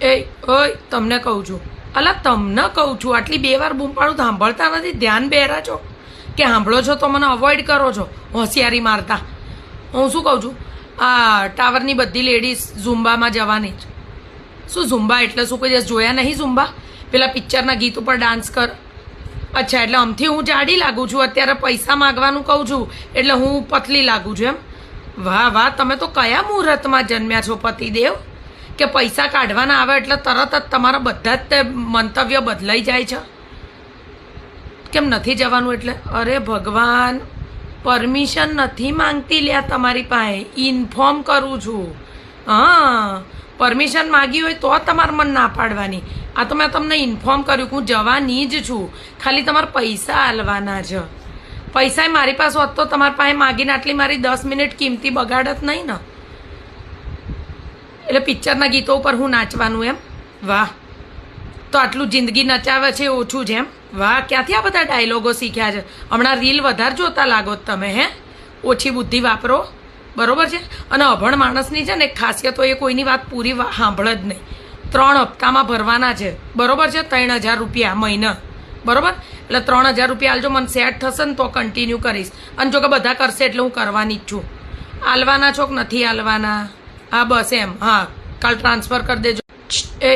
એ ઓય તમને કહું છું, અલા તમને કહું છું, આટલી 2 વાર બૂમ પાડું સાંભળતા નથી. ધ્યાન બેરા છો કે સાંભળો છો તો મને અવોઇડ કરો છો હોશિયારી મારતા. હું શું કહું છું, આ ટાવરની બધી લેડીઝ ઝુંબામાં જવાની જ. શું ઝુંબા એટલે શું, કોઈ દિવસ જોયા નહીં ઝુંબા? પેલા પિક્ચરના ગીત ઉપર ડાન્સ કર. અચ્છા, એટલે આમથી હું જાડી લાગું છું, અત્યારે પૈસા માગવાનું કહું છું એટલે હું પતલી લાગું છું એમ? વાહ વાહ, તમે તો કયા મુહૂર્તમાં જન્મ્યા છો પતિદેવ કે પૈસા કાઢવાના આવે એટલે તરત જ તમારા બધા જ મંતવ્ય બદલાઈ જાય છે? કેમ નથી જવાનું એટલે? અરે ભગવાન, પરમિશન નથી માંગતી લ્યા તમારી પાસે, ઇન્ફોર્મ કરું છું. હા, પરમિશન માગી હોય તો તમારે મને ના પાડવાની. આ તો મેં તમને ઇન્ફોર્મ કર્યું કે હું જવાની જ છું, ખાલી તમારે પૈસા આલવાના છે. પૈસા મારી પાસે હોત તો તમારી પાસે માગીને આટલી મારી 10 મિનિટ કિંમતી બગાડત નહીં ને. એટલે પિક્ચરના ગીતો ઉપર હું નાચવાનું એમ? વાહ, તો આટલું જિંદગી નચાવે છે ઓછું છે એમ? વાહ, ક્યાંથી આ બધા ડાયલોગો શીખ્યા છે? હમણાં રીલ વધારે જોતા લાગો તમે, હે? ઓછી બુદ્ધિ વાપરો, બરોબર છે? અને અભણ માણસની છે ને એક ખાસિયત હોય, એ કોઈની વાત પૂરી સાંભળે જ નહીં. 3 હપ્તામાં ભરવાના છે, બરોબર છે? 3000 રૂપિયા મહિના, બરોબર? એટલે 3000 રૂપિયા આલજો, મને સેટ થશે ને તો કન્ટિન્યુ કરીશ. અને જો કે બધા કરશે એટલે હું કરવાની જ છું. આલવાના છો કે નથી આલવાના? હા બસ એમ. હા, કાલ ટ્રાન્સફર કરી દેજો. એ